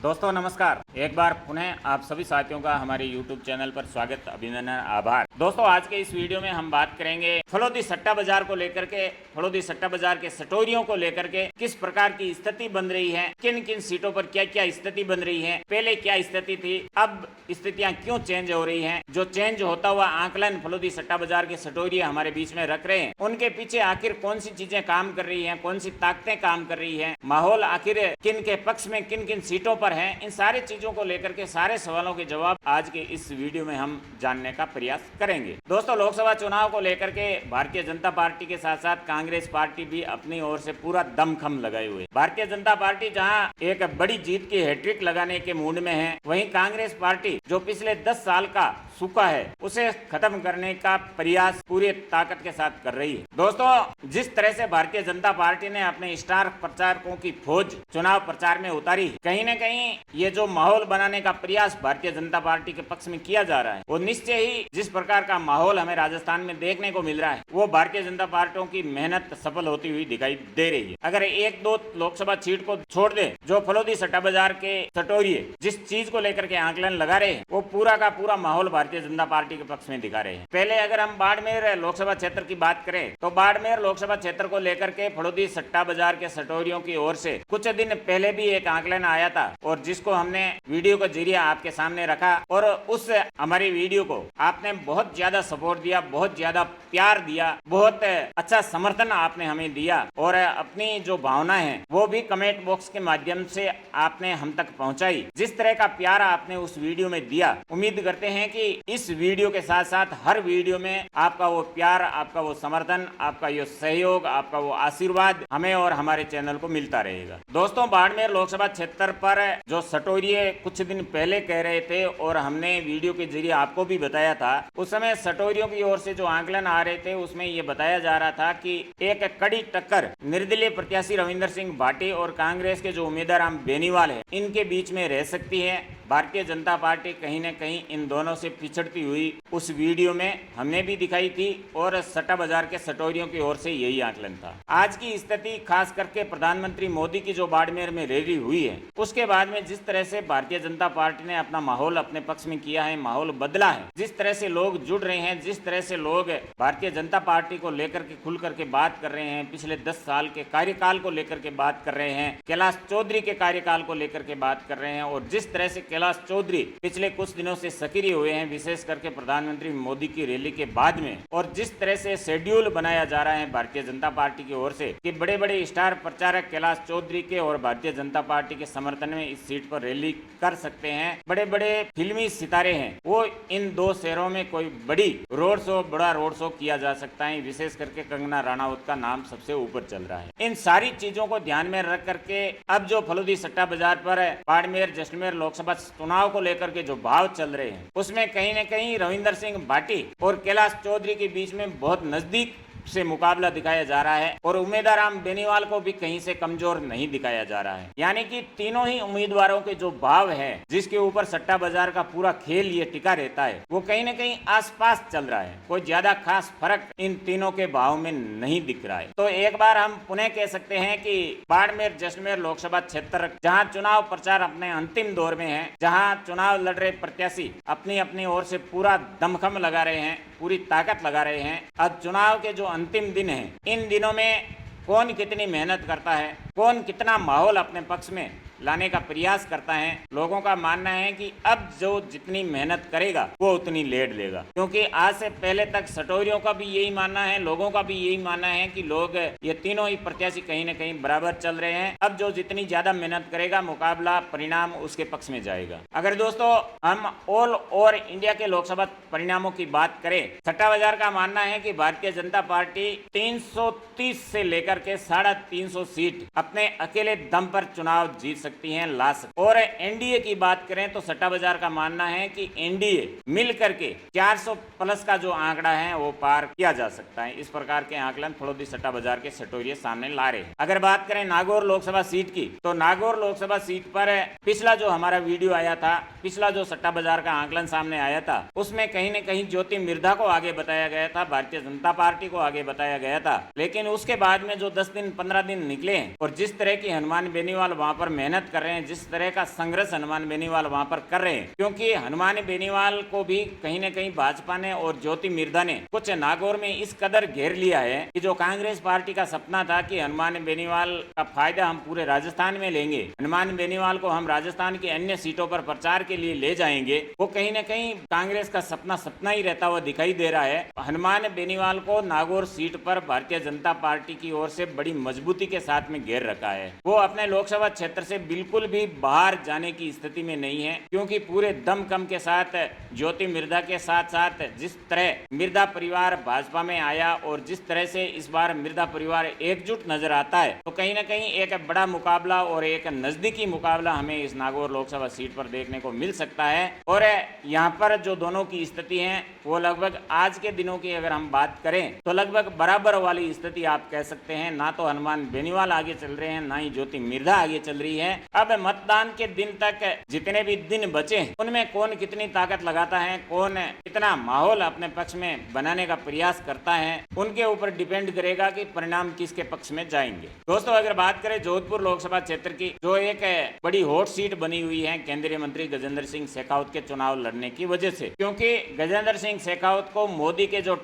दोस्तों नमस्कार। एक बार पुनः आप सभी साथियों का हमारे YouTube चैनल पर स्वागत, अभिनंदन, आभार। दोस्तों आज के इस वीडियो में हम बात करेंगे फलोदी सट्टा बाजार को लेकर के, फलोदी सट्टा बाजार के सटोरियों को लेकर के किस प्रकार की स्थिति बन रही है, किन किन सीटों पर क्या क्या स्थिति बन रही है, पहले क्या स्थिति थी, अब स्थितियां क्यों चेंज हो रही हैं, जो चेंज होता हुआ आंकलन फलोदी सट्टा बाजार के सटोरिये हमारे बीच में रख रहे हैं, उनके पीछे आखिर कौन सी चीजें काम कर रही हैं, कौन सी ताकतें काम कर रही हैं, माहौल आखिर किन के पक्ष में किन किन सीटों पर है, इन सारी चीजों को लेकर के सारे सवालों के जवाब आज के इस वीडियो में हम जानने का प्रयास करेंगे। दोस्तों लोकसभा चुनाव को लेकर के भारतीय जनता पार्टी के साथ साथ कांग्रेस पार्टी भी अपनी ओर से पूरा दमखम लगाए हुए। भारतीय जनता पार्टी जहां एक बड़ी जीत की हैट्रिक लगाने के मूड में है, वहीं कांग्रेस पार्टी जो पिछले 10 साल का सूखा है उसे खत्म करने का प्रयास पूरी ताकत के साथ कर रही है। दोस्तों जिस तरह से भारतीय जनता पार्टी ने अपने स्टार प्रचारकों की फौज चुनाव प्रचार में उतारी, कहीं न कहीं ये जो माहौल बनाने का प्रयास भारतीय जनता पार्टी के पक्ष में किया जा रहा है, वो निश्चय ही जिस प्रकार का माहौल हमें राजस्थान में देखने को मिल रहा है, वो भारतीय जनता पार्टियों की मेहनत सफल होती हुई दिखाई दे रही है। अगर एक दो लोकसभा सीट को छोड़ दे, जो फलोदी सट्टा बाजार के सटोरिये जिस चीज को लेकर के आंकलन लगा रहे हैं, वो पूरा का पूरा माहौल भारतीय जनता पार्टी के पक्ष में दिखा रहे हैं। पहले अगर हम बाड़मेर लोकसभा क्षेत्र की बात करें, तो बाड़मेर लोकसभा क्षेत्र को लेकर के फलोदी सट्टा बाजार के सटोरियों की ओर से कुछ दिन पहले भी एक आंकलन आया था, और जिसको हमने वीडियो के जरिए आपके सामने रखा, और उस हमारी वीडियो को आपने बहुत ज्यादा सपोर्ट दिया, बहुत ज्यादा प्यार दिया, बहुत अच्छा समर्थन आपने हमें दिया, और अपनी जो भावना है वो भी कमेंट बॉक्स के माध्यम से आपने हम तक पहुंचाई। जिस तरह का प्यार आपने उस वीडियो में दिया, उम्मीद करते हैं कि इस वीडियो के साथ साथ हर वीडियो में आपका वो प्यार, आपका वो समर्थन, आपका ये सहयोग, आपका वो आशीर्वाद हमें और हमारे चैनल को मिलता रहेगा। दोस्तों बाड़मेर लोकसभा क्षेत्र पर जो सटोरिये कुछ दिन पहले कह रहे थे, और हमने वीडियो के जरिए आपको भी बताया था, उस समय सटोरियों की ओर से जो आंकलन आ रहे थे उसमें ये बताया जा रहा था कि एक कड़ी टक्कर निर्दलीय प्रत्याशी रविंदर सिंह भाटी और कांग्रेस के जो उम्मीदवार राम बेनीवाल है, इनके बीच में रह सकती है। भारतीय जनता पार्टी कहीं न कहीं इन दोनों से पिछड़ती हुई उस वीडियो में हमने भी दिखाई थी, और सट्टा बाजार के सटोरियों की ओर से यही आकलन था। आज की स्थिति खास करके प्रधानमंत्री मोदी की जो बाड़मेर में रैली हुई है, उसके बाद में जिस तरह से भारतीय जनता पार्टी ने अपना माहौल अपने पक्ष में किया है, माहौल बदला है, जिस तरह से लोग जुड़ रहे हैं, जिस तरह से लोग भारतीय जनता पार्टी को लेकर के खुल करके बात कर रहे हैं, पिछले 10 साल के कार्यकाल को लेकर के बात कर रहे हैं, कैलाश चौधरी के कार्यकाल को लेकर के बात कर रहे हैं, और जिस तरह से कैलाश चौधरी पिछले कुछ दिनों से सक्रिय हुए हैं, विशेष करके प्रधानमंत्री मोदी की रैली के बाद में, और जिस तरह से शेड्यूल बनाया जा रहा है भारतीय जनता पार्टी की ओर से कि बड़े बड़े स्टार प्रचारक कैलाश चौधरी के और भारतीय जनता पार्टी के समर्थन में इस सीट पर रैली कर सकते हैं, बड़े बड़े फिल्मी सितारे हैं, वो इन दो शहरों में कोई बड़ा रोड शो किया जा सकता है। विशेष करके कंगना रनावत का नाम सबसे ऊपर चल रहा है। इन सारी चीजों को ध्यान में रख करके अब जो फलोदी सट्टा बाजार पर बाड़मेर जैसलमेर लोकसभा चुनाव को लेकर के जो भाव चल रहे हैं, उसमें कहीं न कहीं रविंदर सिंह भाटी और कैलाश चौधरी के बीच में बहुत नजदीक से मुकाबला दिखाया जा रहा है, और उम्मीदवार राम बेनीवाल को भी कहीं से कमजोर नहीं दिखाया जा रहा है। यानी कि तीनों ही उम्मीदवारों के जो भाव है, जिसके ऊपर सट्टा बाजार का पूरा खेल ये टिका रहता है, वो कहीं न कहीं आसपास चल रहा है। कोई ज्यादा खास फर्क इन तीनों के भाव में नहीं दिख रहा है। तो एक बार हम पुनः कह सकते हैं कि बाड़मेर जैसलमेर लोकसभा क्षेत्र जहाँ चुनाव प्रचार अपने अंतिम दौर में है, जहाँ चुनाव लड़ रहे प्रत्याशी अपनी अपनी ओर से पूरा दमखम लगा रहे हैं, पूरी ताकत लगा रहे हैं। अब चुनाव के जो अंतिम दिन है, इन दिनों में कौन कितनी मेहनत करता है, कौन कितना माहौल अपने पक्ष में लाने का प्रयास करता है। लोगों का मानना है कि अब जो जितनी मेहनत करेगा वो उतनी लेड लेगा, क्योंकि आज से पहले तक सटोरियों का भी यही मानना है, लोगों का भी यही मानना है कि लोग ये तीनों ही प्रत्याशी कहीं न कहीं बराबर चल रहे हैं। अब जो जितनी ज्यादा मेहनत करेगा, मुकाबला परिणाम उसके पक्ष में जाएगा। अगर दोस्तों हम ऑल ओवर इंडिया के लोकसभा परिणामों की बात करें, सट्टा बाजार का मानना है कि भारतीय जनता पार्टी 330 से लेकर के 350 सीट अपने अकेले दम पर चुनाव जीत सकती हैं, ला सकती। और एनडीए की बात करें तो सट्टा बाजार का मानना है कि एनडीए मिल करके 400 प्लस का जो आंकड़ा है वो पार किया जा सकता है। इस प्रकार के आंकलन फलोदी सट्टा बाजार के सटोरिये सामने ला रहे हैं। अगर बात करें नागौर लोकसभा सीट की, तो नागौर लोकसभा सीट पर पिछला जो हमारा वीडियो आया था, पिछला जो सट्टा बाजार का आंकलन सामने आया था, उसमें कहीं न कहीं ज्योति मिर्धा को आगे बताया गया था, भारतीय जनता पार्टी को आगे बताया गया था। लेकिन उसके बाद में जो 10 दिन 15 दिन निकले और जिस तरह की हनुमान बेनीवाल वहां पर मेहनत मेहनत कर रहे हैं, जिस तरह का संघर्ष हनुमान बेनीवाल वहां पर कर रहे हैं, क्योंकि हनुमान बेनीवाल को भी कहीं न कहीं भाजपा ने और ज्योति मिर्धा ने कुछ नागौर में इस कदर घेर लिया है कि जो कांग्रेस पार्टी का सपना था कि हनुमान बेनीवाल का फायदा हम पूरे राजस्थान में लेंगे, हनुमान बेनीवाल को हम राजस्थान की अन्य सीटों पर प्रचार के लिए ले जाएंगे, वो कहीं न कहीं कांग्रेस का सपना ही रहता हुआ दिखाई दे रहा है। हनुमान बेनीवाल को नागौर सीट पर भारतीय जनता पार्टी की ओर से बड़ी मजबूती के साथ में घेर रखा है। वो अपने लोकसभा क्षेत्र से बिल्कुल भी बाहर जाने की स्थिति में नहीं है, क्योंकि पूरे दमखम के साथ ज्योति मिर्धा के साथ साथ जिस तरह मिर्धा परिवार भाजपा में आया और जिस तरह से इस बार मिर्धा परिवार एकजुट नजर आता है, तो कहीं ना कहीं एक बड़ा मुकाबला और एक नजदीकी मुकाबला हमें इस नागौर लोकसभा सीट पर देखने को मिल सकता है। और यहाँ पर जो दोनों की स्थिति है वो लगभग आज के दिनों की अगर हम बात करें तो लगभग बराबर वाली स्थिति आप कह सकते हैं। ना तो हनुमान बेनीवाल आगे चल रहे हैं, ना ही ज्योति मिर्धा आगे चल रही है। अब मतदान के दिन तक जितने भी दिन बचे उनमें कौन कितनी ताकत लगाता है, कौन कितना माहौल अपने पक्ष में बनाने का प्रयास करता है, उनके ऊपर डिपेंड करेगा कि परिणाम किसके पक्ष में जाएंगे। दोस्तों, अगर बात करें जोधपुर लोकसभा क्षेत्र की, जो एक बड़ी हॉट सीट बनी हुई है केंद्रीय मंत्री गजेंद्र सिंह शेखावत के चुनाव लड़ने की वजह से, क्योंकि गजेंद्र सिंह शेखावत को मोदी के जो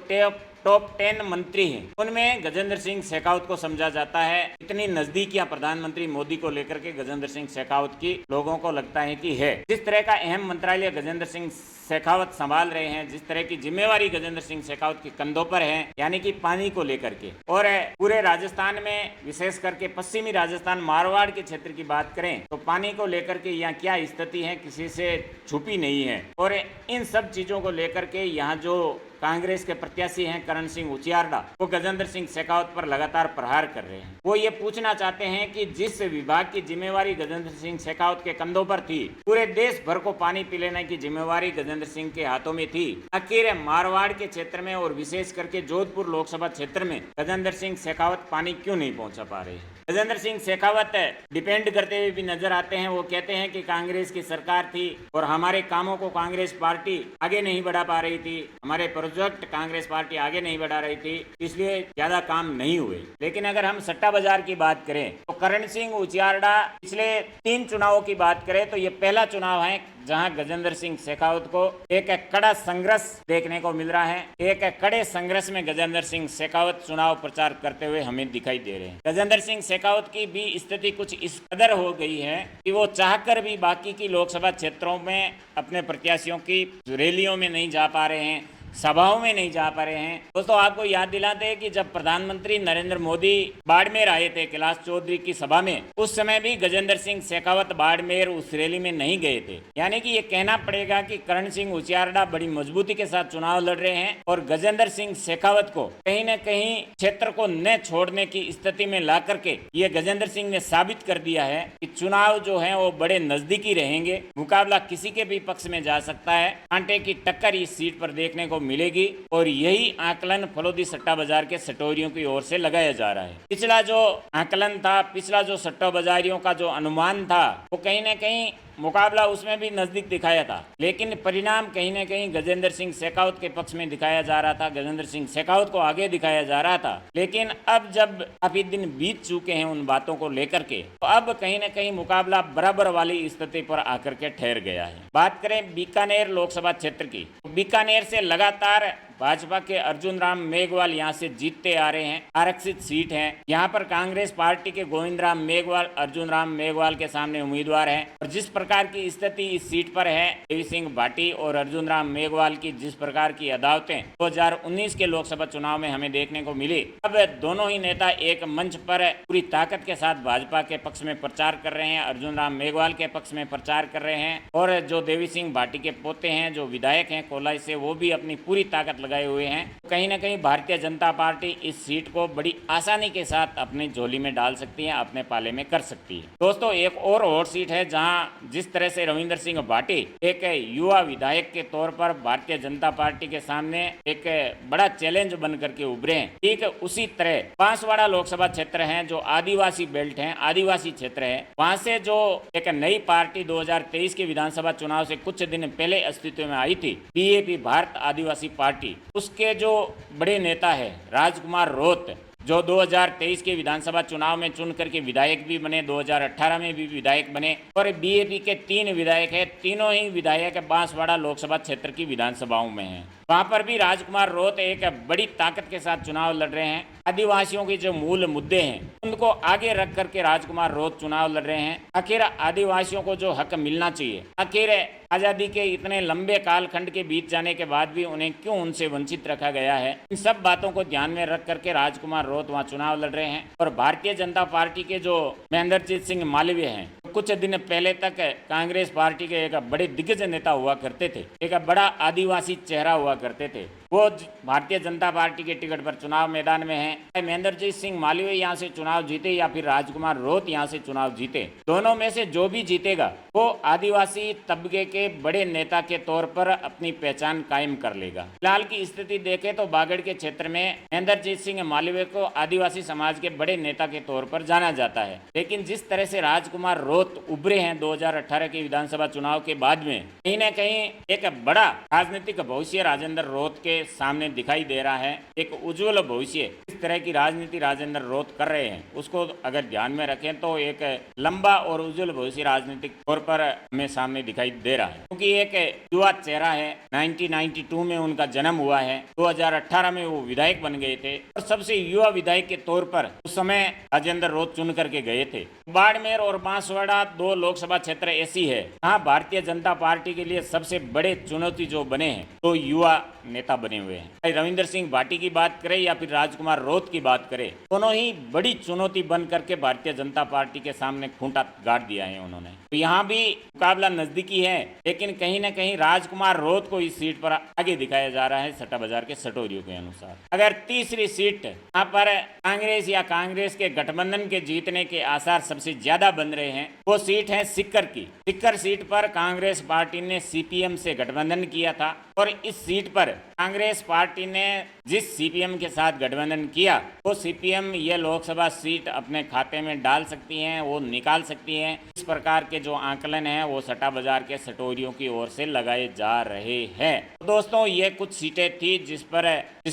टॉप 10 मंत्री हैं उनमें गजेंद्र सिंह शेखावत को समझा जाता है। इतनी नजदीकियां प्रधानमंत्री मोदी को लेकर के गजेंद्र सिंह शेखावत की लोगों को लगता है कि है। जिस तरह का अहम मंत्रालय गजेंद्र सिंह शेखावत संभाल रहे हैं, जिस तरह की जिम्मेवारी गजेंद्र सिंह शेखावत के कंधों पर है, यानी कि पानी को लेकर के, और पूरे राजस्थान में विशेष करके पश्चिमी राजस्थान मारवाड़ के क्षेत्र की बात करें तो पानी को लेकर के यहाँ क्या स्थिति है किसी से छुपी नहीं है। और इन सब चीजों को लेकर के यहाँ जो कांग्रेस के प्रत्याशी हैं करण सिंह उचियारडा, वो गजेंद्र सिंह शेखावत पर लगातार प्रहार कर रहे हैं। वो ये पूछना चाहते हैं कि जिस विभाग की जिम्मेवारी गजेंद्र सिंह शेखावत के कंधों पर थी, पूरे देश भर को पानी पिलाने की जिम्मेवारी गजेंद्र सिंह के हाथों में थी, आखिर मारवाड़ के क्षेत्र में और विशेष करके जोधपुर लोकसभा क्षेत्र में गजेंद्र सिंह शेखावत पानी क्यों नहीं पहुंचा पा रहे हैं। गजेंद्र सिंह शेखावत डिपेंड करते हुए भी नजर आते हैं। वो कहते हैं कि कांग्रेस की सरकार थी और हमारे कामों को कांग्रेस पार्टी आगे नहीं बढ़ा पा रही थी, हमारे प्रोजेक्ट कांग्रेस पार्टी आगे नहीं बढ़ा रही थी, इसलिए ज्यादा काम नहीं हुए। लेकिन अगर हम सट्टा बाजार की बात करें तो करण सिंह उचियारडा पिछले 3 चुनावों की बात करें तो ये पहला चुनाव है जहां गजेंद्र सिंह शेखावत को एक कड़ा संघर्ष देखने को मिल रहा है। एक कड़े संघर्ष में गजेंद्र सिंह शेखावत चुनाव प्रचार करते हुए हमें दिखाई दे रहे हैं। गजेंद्र सिंह शेखावत की भी स्थिति कुछ इस कदर हो गई है कि वो चाहकर भी बाकी की लोकसभा क्षेत्रों में अपने प्रत्याशियों की रैलियों में नहीं जा पा रहे हैं, सभाओं में नहीं जा पा रहे हैं। दोस्तों, आपको याद दिलाते हैं कि जब प्रधानमंत्री नरेंद्र मोदी बाड़मेर आए थे कैलाश चौधरी की सभा में, उस समय भी गजेंद्र सिंह शेखावत बाड़मेर उस रैली में नहीं गए थे। यानी कि ये कहना पड़ेगा कि करण सिंह उचियारडा बड़ी मजबूती के साथ चुनाव लड़ रहे हैं और गजेंद्र सिंह शेखावत को कहीं न कहीं क्षेत्र को न छोड़ने की स्थिति में ला करके ये गजेंद्र सिंह ने साबित कर दिया है कि चुनाव जो है वो बड़े नजदीकी रहेंगे, मुकाबला किसी के भी पक्ष में जा सकता है, कांटे की टक्कर इस सीट पर देखने को मिलेगी। और यही आकलन फलोदी सट्टा बाजार के सटोरियों की ओर से लगाया जा रहा है। पिछला जो आकलन था, पिछला जो सट्टा बाजारियों का जो अनुमान था, वो कहीं न कहीं मुकाबला उसमें भी नजदीक दिखाया था, लेकिन परिणाम कहीं न कहीं गजेंद्र सिंह शेखावत के पक्ष में दिखाया जा रहा था, गजेंद्र सिंह शेखावत को आगे दिखाया जा रहा था। लेकिन अब जब काफी दिन बीत चुके हैं उन बातों को लेकर के, तो अब कहीं न कहीं मुकाबला बराबर वाली स्थिति पर आकर के ठहर गया है। बात करें बीकानेर लोकसभा क्षेत्र की, तो बीकानेर से लगातार भाजपा के अर्जुन राम मेघवाल यहाँ से जीतते आ रहे हैं। आरक्षित सीट है, यहाँ पर कांग्रेस पार्टी के गोविंद राम मेघवाल अर्जुन राम मेघवाल के सामने उम्मीदवार हैं। और जिस प्रकार की स्थिति इस सीट पर है, देवी सिंह भाटी और अर्जुन राम मेघवाल की जिस प्रकार की अदावतें 2019 के लोकसभा चुनाव में हमें देखने को मिली, अब दोनों ही नेता एक मंच पर पूरी ताकत के साथ भाजपा के पक्ष में प्रचार कर रहे हैं, अर्जुन राम मेघवाल के पक्ष में प्रचार कर रहे हैं। और जो देवी सिंह भाटी के पोते हैं, जो विधायक हैं कोलाई से, वो भी अपनी पूरी ताकत लगाए हुए हैं। कहीं ना कहीं भारतीय जनता पार्टी इस सीट को बड़ी आसानी के साथ अपनी झोली में डाल सकती है, अपने पाले में कर सकती है। दोस्तों, एक और हॉट सीट है जहां जिस तरह से रविंद्र सिंह भाटी एक युवा विधायक के तौर पर भारतीय जनता पार्टी के सामने एक बड़ा चैलेंज बन करके उभरे हैं, ठीक उसी तरह बांसवाड़ा लोकसभा क्षेत्र है जो आदिवासी बेल्ट है, आदिवासी क्षेत्र है, वहां से जो एक नई पार्टी 2023 के विधानसभा चुनाव से कुछ दिन पहले अस्तित्व में आई थी, बीएपी भारत आदिवासी पार्टी, उसके जो बड़े नेता है राजकुमार रोत, जो 2023 के विधानसभा चुनाव में चुन करके विधायक भी बने, 2018 में भी विधायक बने और बीएपी के 3 विधायक हैं। तीनों ही विधायक बांसवाड़ा लोकसभा क्षेत्र की विधानसभाओं में हैं। वहां पर भी राजकुमार रोत एक बड़ी ताकत के साथ चुनाव लड़ रहे हैं। आदिवासियों के जो मूल मुद्दे हैं उनको आगे रख करके राजकुमार रोत चुनाव लड़ रहे हैं। आखिर आदिवासियों को जो हक मिलना चाहिए, आखिर आजादी के इतने लंबे कालखंड के बीत जाने के बाद भी उन्हें क्यों उनसे वंचित रखा गया है, इन सब बातों को ध्यान में रख करके राजकुमार रोत वहां चुनाव लड़ रहे हैं। और भारतीय जनता पार्टी के जो महेंद्रजीत सिंह मालवीय हैं, कुछ दिन पहले तक कांग्रेस पार्टी के एक बड़े दिग्गज नेता हुआ करते थे, एक बड़ा आदिवासी चेहरा हुआ करते थे। वो भारतीय जनता पार्टी के टिकट पर चुनाव मैदान में हैं। महेंद्रजीत सिंह मालवीय यहाँ से चुनाव जीते या फिर राजकुमार रोत यहाँ से चुनाव जीते, दोनों में से जो भी जीतेगा वो आदिवासी तबके के बड़े नेता के तौर पर अपनी पहचान कायम कर लेगा। फिलहाल की स्थिति देखें तो बागड़ के क्षेत्र में महेंद्रजीत सिंह मालवीय को आदिवासी समाज के बड़े नेता के तौर पर जाना जाता है, लेकिन जिस तरह से राजकुमार रोत उभरे हैं 2018 के विधानसभा चुनाव के बाद में, कहीं न कहीं एक बड़ा राजनीतिक भविष्य राजेंद्र रोत के सामने दिखाई दे रहा है। एक उज्जवल भविष्य इस तरह की राजनीति राजेंद्र रोत कर रहे हैं, उसको अगर ध्यान में रखें तो एक लंबा और उज्जवल भविष्य राजनीतिक तौर पर हमें सामने दिखाई दे रहा है, क्योंकि एक युवा चेहरा है। 1992 में उनका जन्म हुआ है, 2018 में वो विधायक बन गए थे और सबसे युवा विधायक के तौर पर उस समय राजेंद्र रोत चुन करके गए थे। बाड़मेर और बांसवाड़ा 2 लोकसभा क्षेत्र ऐसी है जहाँ भारतीय जनता पार्टी के लिए सबसे बड़े चुनौती जो बने हैं तो युवा नेता बने हुए हैं। रविंद्र सिंह भाटी की बात करें या फिर राजकुमार रोत की बात करें, दोनों ही बड़ी चुनौती बन करके भारतीय जनता पार्टी के सामने खूंटा गाड़ दिया है उन्होंने। तो यहाँ भी मुकाबला नजदीकी है, लेकिन कहीं ना कहीं राजकुमार रोत को इस सीट पर आगे दिखाया जा रहा है सट्टा बाजार के सटोरियों के अनुसार। अगर तीसरी सीट यहाँ पर कांग्रेस या कांग्रेस के गठबंधन के जीतने के आसार सबसे ज्यादा बन रहे हैं, वो सीट है सिक्कर की। सिक्कर सीट पर कांग्रेस पार्टी ने सीपीएम से गठबंधन किया था और इस सीट पर कांग्रेस पार्टी ने जिस सीपीएम के साथ गठबंधन किया वो सीपीएम ये लोकसभा सीट अपने खाते में डाल सकती हैं, वो निकाल सकती हैं। इस प्रकार के जो आंकलन हैं वो सट्टा बाजार के सटोरियों की ओर से लगाए जा रहे हैं। तो दोस्तों ये कुछ सीटें थी जिस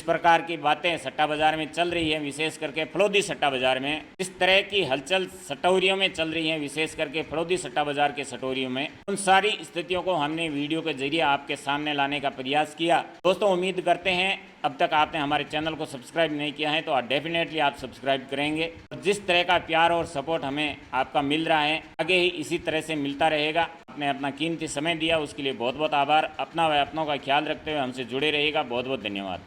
प्रकार की बातें सट्टा बाजार में चल रही है, विशेष करके फलोदी सट्टा बाजार में इस तरह की हलचल सटोरियों में चल रही है, विशेष करके फलोदी सट्टा बाजार के सटोरियों में, उन सारी स्थितियों को हमने वीडियो के जरिए आपके सामने लाने का प्रयास किया। दोस्तों उम्मीद करते हैं अब तक आपने हमारे चैनल को सब्सक्राइब नहीं किया है तो डेफिनेटली आप सब्सक्राइब करेंगे। जिस तरह का प्यार और सपोर्ट हमें आपका मिल रहा है आगे ही इसी तरह से मिलता रहेगा। आपने अपना कीमती समय दिया उसके लिए बहुत बहुत आभार। अपना व अपनों का ख्याल रखते हुए हमसे जुड़े रहिएगा। बहुत बहुत धन्यवाद।